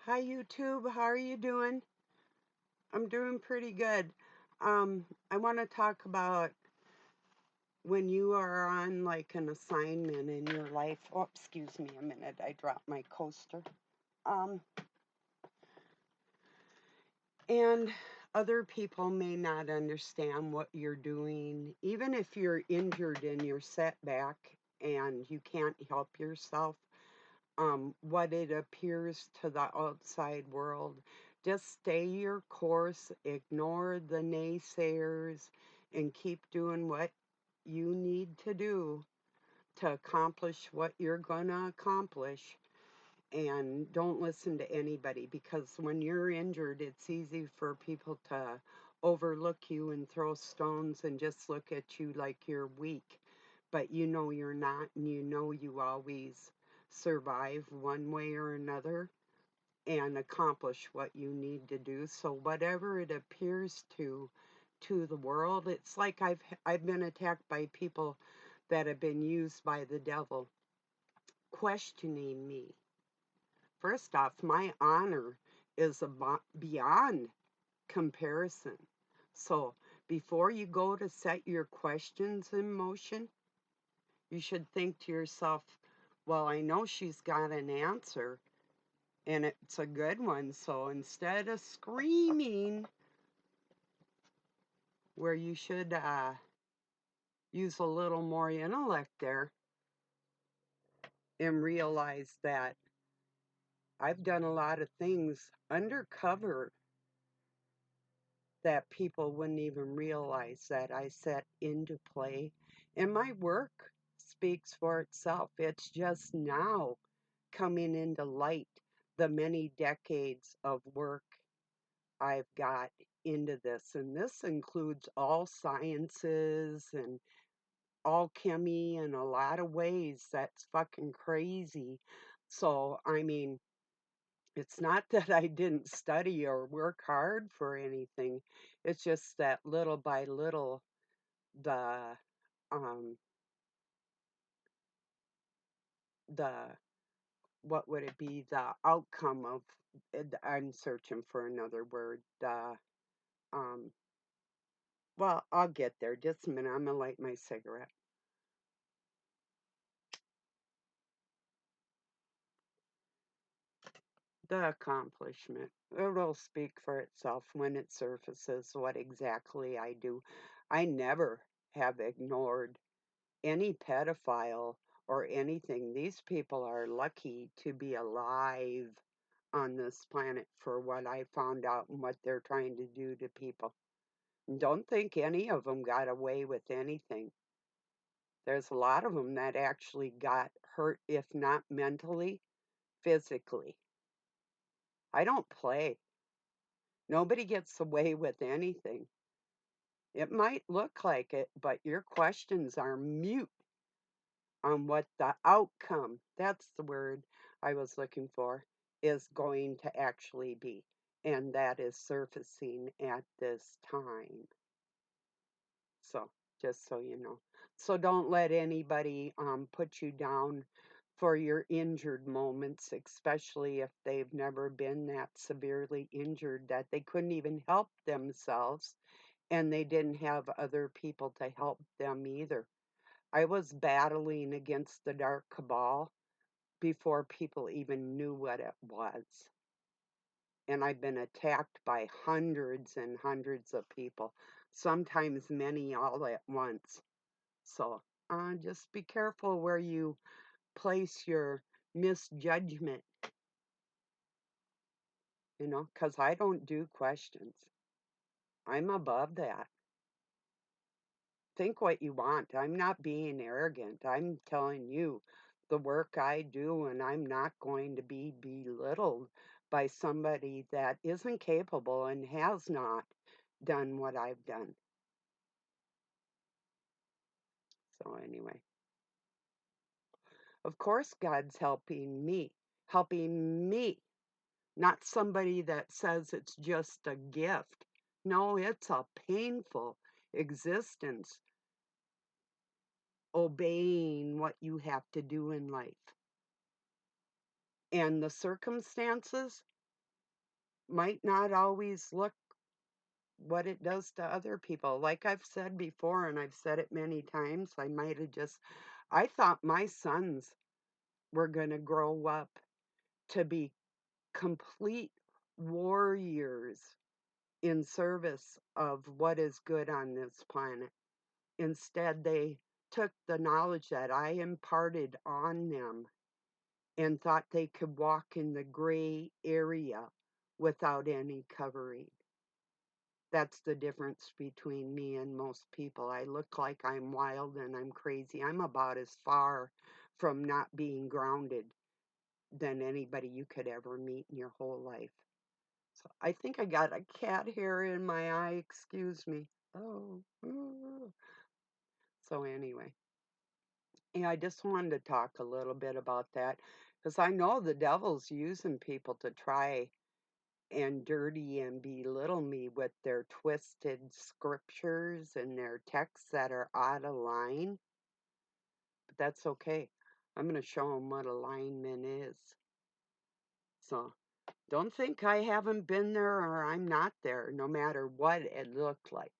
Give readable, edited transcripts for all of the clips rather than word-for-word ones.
Hi YouTube, how are you doing? I'm doing pretty good. I want to talk about when you are on like an assignment in your life. Oh, excuse me a minute, I dropped my coaster. Um, and other people may not understand what you're doing, even if you're injured in your setback and you can't help yourself. What it appears to the outside world. Just stay your course, ignore the naysayers, and keep doing what you need to do to accomplish what you're going to accomplish. And don't listen to anybody because when you're injured, it's easy for people to overlook you and throw stones and just look at you like you're weak. But you know you're not, and you know you always survive one way or another and accomplish what you need to do. So whatever it appears to the world, it's like I've been attacked by people that have been used by the devil questioning me. First off, my honor is beyond comparison. So before you go to set your questions in motion, you should think to yourself, well, I know she's got an answer and it's a good one. So instead of screaming, where you should use a little more intellect there and realize that I've done a lot of things undercover that people wouldn't even realize that I set into play. And my work speaks for itself. It's just now coming into light the many decades of work I've got into this. And this includes all sciences and alchemy in a lot of ways. That's fucking crazy. So, I mean, it's not that I didn't study or work hard for anything. It's just that little by little, the um the what would it be? The outcome of I'm searching for another word. The um well, I'll get there. Just a minute. I'm gonna light my cigarette. The accomplishment. It'll speak for itself when it surfaces what exactly I do. I never have ignored any pedophile or anything. These people are lucky to be alive on this planet for what I found out and what they're trying to do to people. Don't think any of them got away with anything. There's a lot of them that actually got hurt, if not mentally, physically. I don't play. Nobody gets away with anything. It might look like it, but your questions are mute on what the outcome, that's the word I was looking for, is going to actually be. And that is surfacing at this time. So, just so you know. So, don't let anybody put you down for your injured moments, especially if they've never been that severely injured that they couldn't even help themselves and they didn't have other people to help them either. I was battling against the dark cabal before people even knew what it was. And I've been attacked by hundreds and hundreds of people, sometimes many all at once. So just be careful where you place your misjudgment, because I don't do questions. I'm above that. Think what you want. I'm not being arrogant. I'm telling you the work I do, and I'm not going to be belittled by somebody that isn't capable and has not done what I've done. So, anyway, of course, God's helping me, not somebody that says it's just a gift. No, it's a painful existence obeying what you have to do in life. And the circumstances? might not always look what it does to other people. Like I've said before, and I've said it many times, I thought my sons were going to grow up to be complete warriors in service of what is good on this planet. Instead, they took the knowledge that I imparted on them and thought they could walk in the gray area without any covering. That's the difference between me and most people. I look like I'm wild and I'm crazy. I'm about as far from not being grounded than anybody you could ever meet in your whole life. So I think I got a cat hair in my eye, excuse me. Oh. So anyway, yeah, I just wanted to talk a little bit about that because I know the devil's using people to try and dirty and belittle me with their twisted scriptures and their texts that are out of line, but that's okay. I'm going to show them what alignment is. So don't think I haven't been there or I'm not there, no matter what it looked like.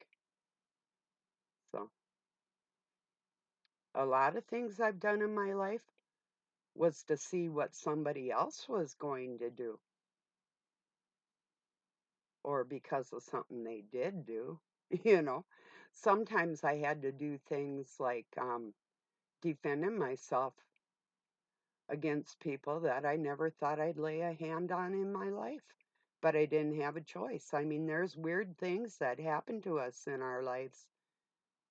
So a lot of things I've done in my life was to see what somebody else was going to do or because of something they did do, you know. Sometimes I had to do things like defending myself against people that I never thought I'd lay a hand on in my life. But I didn't have a choice. I mean, there's weird things that happen to us in our lives,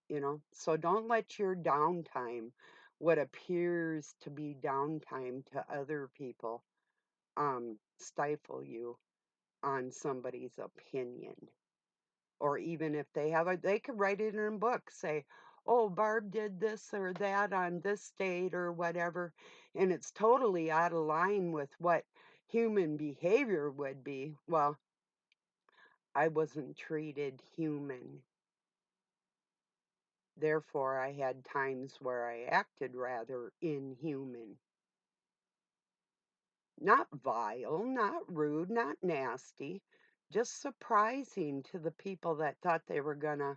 you know. So don't let your downtime, what appears to be downtime to other people, stifle you on somebody's opinion. Or even if they have they could write it in a book, say, "Oh, Barb did this or that on this date," or whatever, and it's totally out of line with what human behavior would be. Well, I wasn't treated human. Therefore, I had times where I acted rather inhuman. Not vile, not rude, not nasty, just surprising to the people that thought they were gonna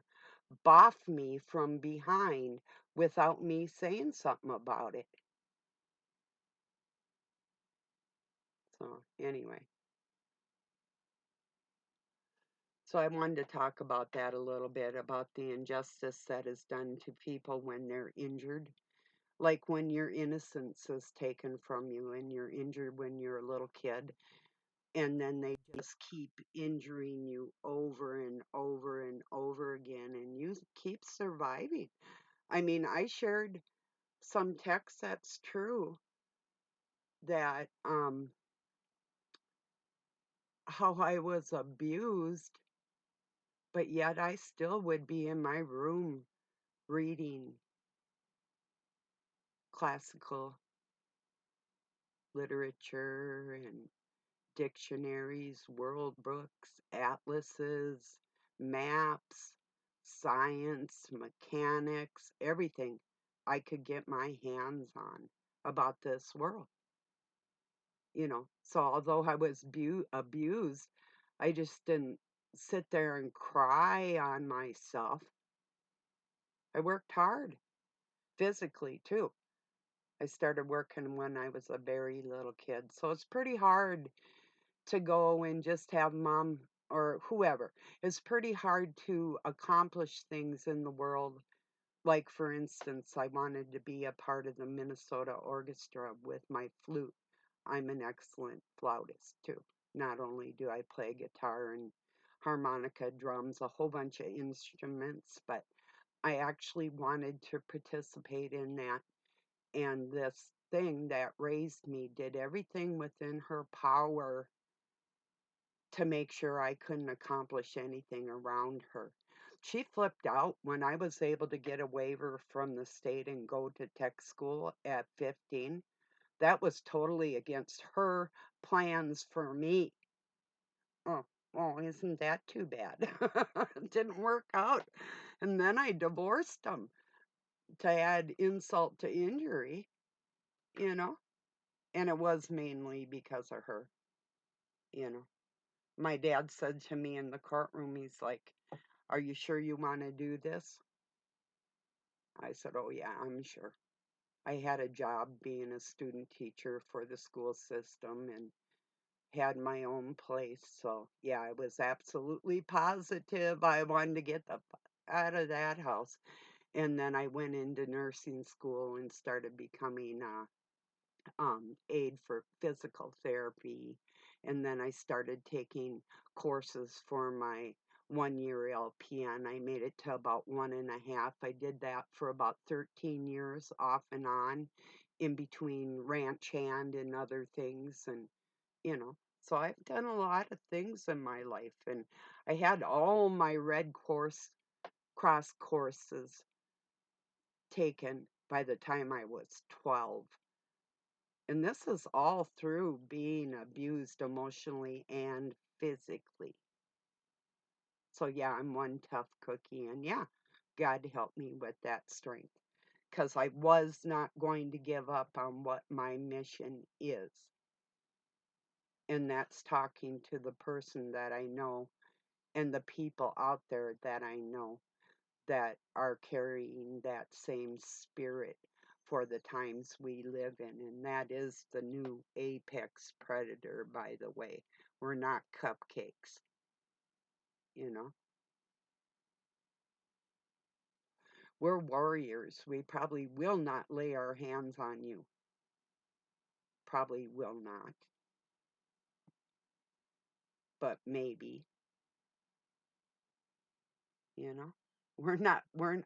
boff me from behind without me saying something about it. So, anyway, so I wanted to talk about that a little bit about the injustice that is done to people when they're injured. Like when your innocence is taken from you and you're injured when you're a little kid, and then they just keep injuring you over and over and over again, and you keep surviving. I mean, I shared some text that's true that how I was abused, but yet I still would be in my room reading classical literature and dictionaries, world books, atlases, maps, science, mechanics, everything I could get my hands on about this world, you know. So although I was abused, I just didn't sit there and cry on myself. I worked hard physically too. I started working when I was a very little kid. So it's pretty hard to go and just have mom or whoever. It's pretty hard to accomplish things in the world. Like, for instance, I wanted to be a part of the Minnesota Orchestra with my flute. I'm an excellent flautist too. Not only do I play guitar and harmonica, drums, a whole bunch of instruments, but I actually wanted to participate in that. And this thing that raised me did everything within her power to make sure I couldn't accomplish anything around her. She flipped out when I was able to get a waiver from the state and go to tech school at 15. That was totally against her plans for me. Oh, oh, isn't that too bad? It didn't work out. And then I divorced him to add insult to injury, you know? And it was mainly because of her, you know? My dad said to me in the courtroom, he's like, "Are you sure you want to do this?" I said, "Oh, yeah, I'm sure." I had a job being a student teacher for the school system and had my own place. So, yeah, I was absolutely positive I wanted to get the fuck out of that house. And then I went into nursing school and started becoming aid for physical therapy. And then I started taking courses for my 1 year LPN. I made it to about 1.5. I did that for about 13 years off and on in between ranch hand and other things. And, so I've done a lot of things in my life. And I had all my cross courses taken by the time I was 12. And this is all through being abused emotionally and physically. So, yeah, I'm one tough cookie. And yeah, God help me with that strength because I was not going to give up on what my mission is. And that's talking to the person that I know and the people out there that I know that are carrying that same spirit for the times we live in. And that is the new apex predator, by the way. We're not cupcakes, you know. We're warriors. We probably will not lay our hands on you. Probably will not, but maybe, you know. We're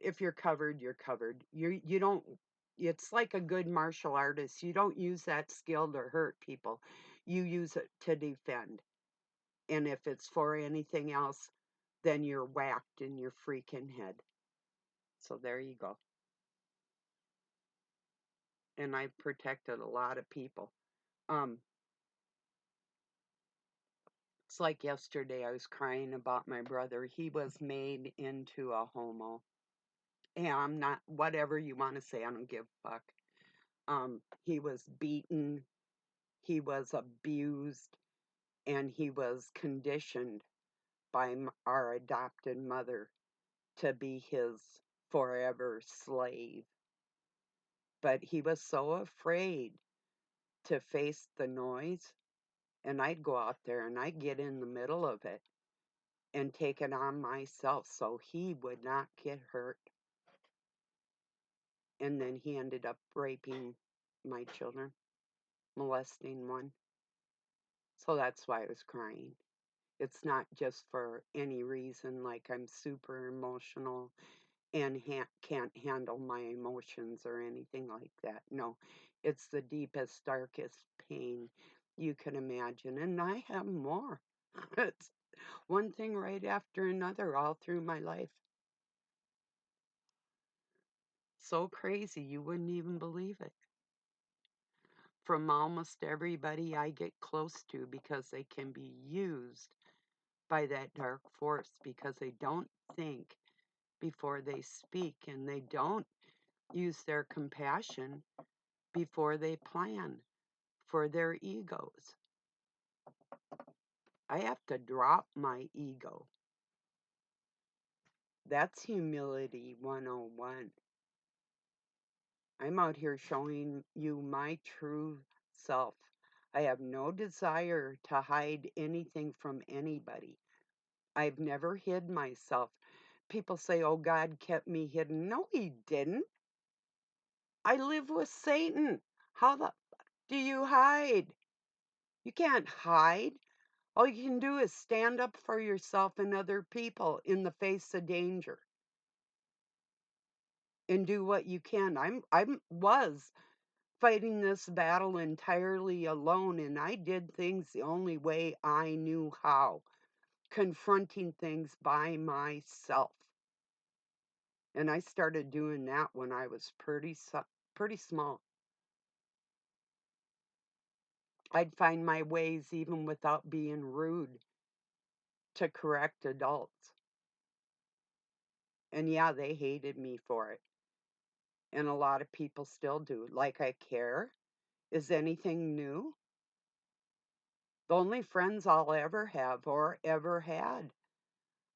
if you're covered, you're covered. You don't it's like a good martial artist. You don't use that skill to hurt people. You use it to defend. And if it's for anything else, then you're whacked in your freaking head. So there you go. And I've protected a lot of people. Um, it's like yesterday I was crying about my brother. He was made into a homo. And I'm not whatever you want to say, I don't give a fuck. He was beaten, he was abused, and he was conditioned by our adopted mother to be his forever slave. But he was so afraid to face the noise, and I'd go out there and I'd get in the middle of it and take it on myself so he would not get hurt. And then he ended up raping my children, molesting one. So that's why I was crying. It's not just for any reason like I'm super emotional and can't handle my emotions or anything like that. No, it's the deepest, darkest pain you can imagine. And I have more. It's one thing right after another all through my life. So crazy, you wouldn't even believe it. From almost everybody I get close to because they can be used by that dark force because they don't think before they speak and they don't use their compassion before they plan for their egos. I have to drop my ego. That's humility 101. I'm out here showing you my true self. I have no desire to hide anything from anybody. I've never hid myself. People say, oh, God kept me hidden. No, he didn't. I live with Satan. How the do you hide? You can't hide. All you can do is stand up for yourself and other people in the face of danger and do what you can. I was fighting this battle entirely alone and I did things the only way I knew how, confronting things by myself. And I started doing that when I was pretty small. I'd find my ways even without being rude to correct adults. And yeah, they hated me for it. And a lot of people still do. Like I care. Is anything new? The only friends I'll ever have or ever had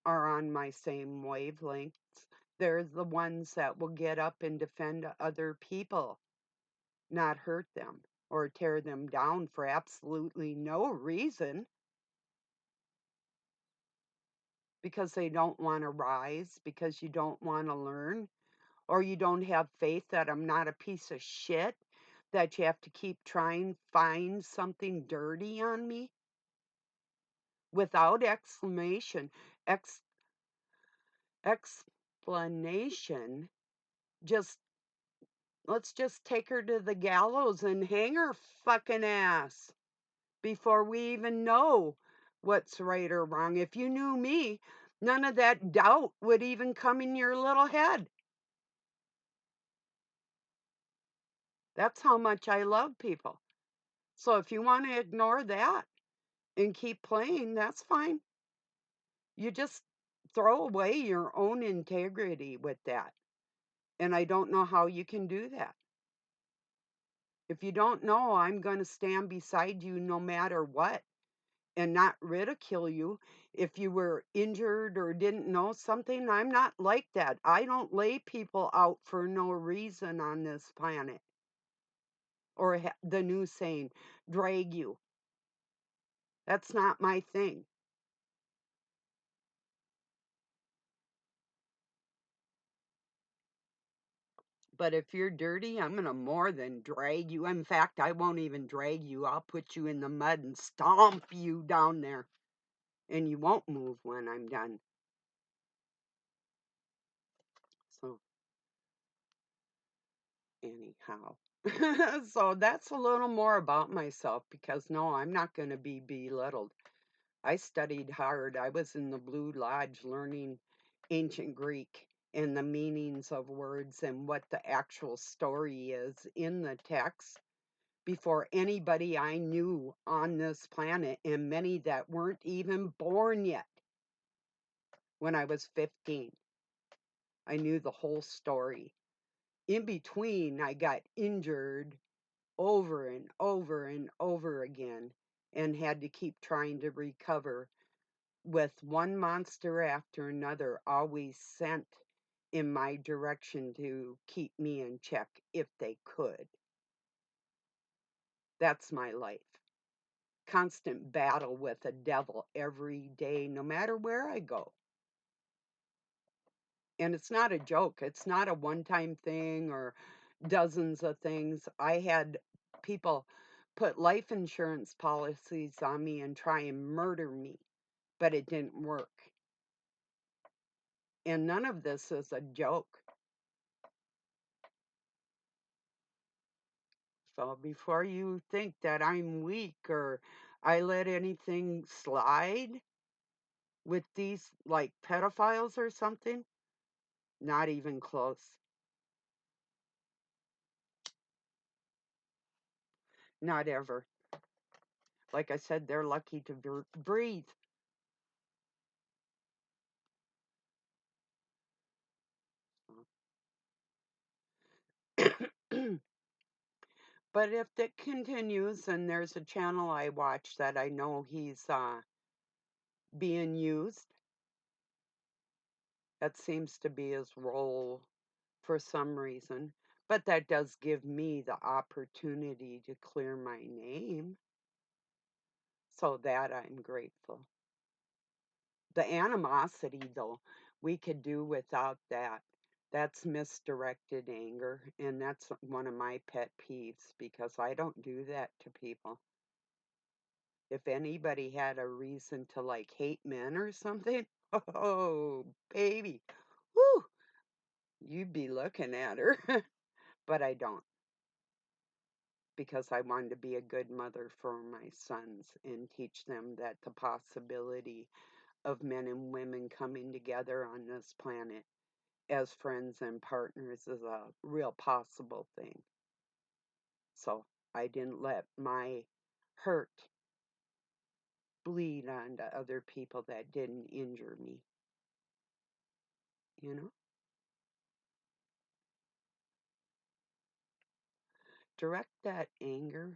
are on my same wavelengths. They're the ones that will get up and defend other people, not hurt them or tear them down for absolutely no reason, because they don't want to rise, because you don't want to learn, or you don't have faith that I'm not a piece of shit, that you have to keep trying find something dirty on me without exclamation ex explanation. Just let's just take her to the gallows and hang her fucking ass before we even know what's right or wrong. If you knew me, none of that doubt would even come in your little head. That's how much I love people. So if you want to ignore that and keep playing, that's fine. You just throw away your own integrity with that. And I don't know how you can do that. If you don't know, I'm going to stand beside you no matter what and not ridicule you. If you were injured or didn't know something, I'm not like that. I don't lay people out for no reason on this planet. Or the new saying, drag you. That's not my thing. But if you're dirty, I'm going to more than drag you. In fact, I won't even drag you. I'll put you in the mud and stomp you down there. And you won't move when I'm done. So, anyhow. So that's a little more about myself, because no, I'm not going to be belittled. I studied hard. I was in the Blue Lodge learning ancient Greek and the meanings of words and what the actual story is in the text before anybody I knew on this planet, and many that weren't even born yet. When I was 15, I knew the whole story. In between, I got injured over and over and over again and had to keep trying to recover, with one monster after another always sent in my direction to keep me in check if they could. That's my life. Constant battle with the devil every day, no matter where I go. And it's not a joke. It's not a one time thing or dozens of things. I had people put life insurance policies on me and try and murder me, but it didn't work. And none of this is a joke. So before you think that I'm weak or I let anything slide with these like pedophiles or something, not even close. Not ever. Like I said, they're lucky to breathe. But if it continues and there's a channel I watch that I know he's being used, that seems to be his role for some reason. But that does give me the opportunity to clear my name. So that I'm grateful. The animosity, though, we could do without that. That's misdirected anger. And that's one of my pet peeves, because I don't do that to people. If anybody had a reason to like hate men or something, oh, baby, whoo, you'd be looking at her. But I don't, because I wanted to be a good mother for my sons and teach them that the possibility of men and women coming together on this planet as friends and partners is a real possible thing. So I didn't let my hurt bleed onto other people that didn't injure me, you know? Direct that anger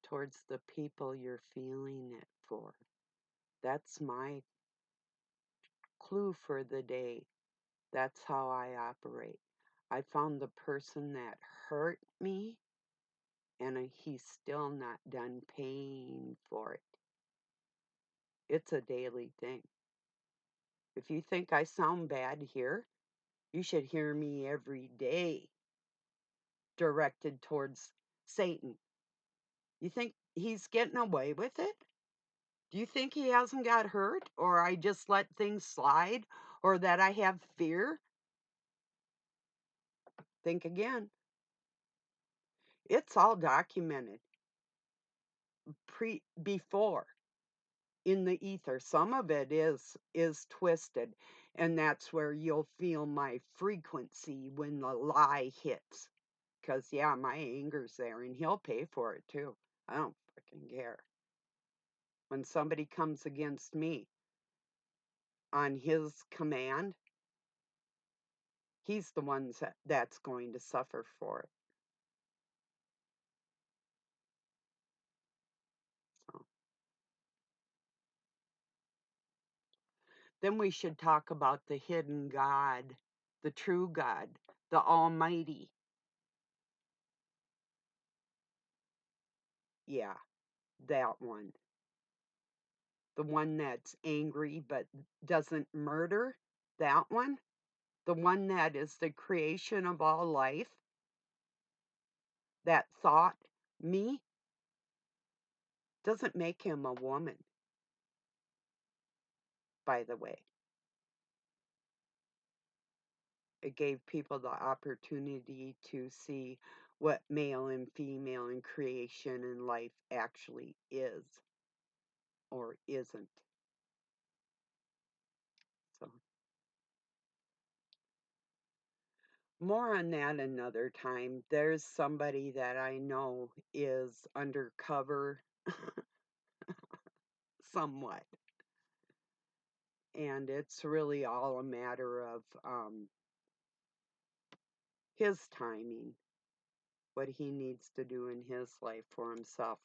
towards the people you're feeling it for. That's my clue for the day. That's how I operate. I found the person that hurt me, and he's still not done paying for it. It's a daily thing. If you think I sound bad here, you should hear me every day directed towards Satan. You think he's getting away with it? Do you think he hasn't got hurt, or I just let things slide, or that I have fear? Think again. It's all documented before in the ether. Some of it is twisted, and that's where you'll feel my frequency when the lie hits. Because, yeah, my anger's there, and he'll pay for it, too. I don't freaking care. When somebody comes against me on his command, he's the one that's going to suffer for it. So. Then we should talk about the hidden God, the true God, the Almighty. Yeah, that one. The one that's angry but doesn't murder, that one. The one that is the creation of all life, that thought me, doesn't make him a woman, by the way. It gave people the opportunity to see what male and female in creation and life actually is or isn't. So, more on that another time. There's somebody that I know is undercover somewhat. And it's really all a matter of his timing, what he needs to do in his life for himself.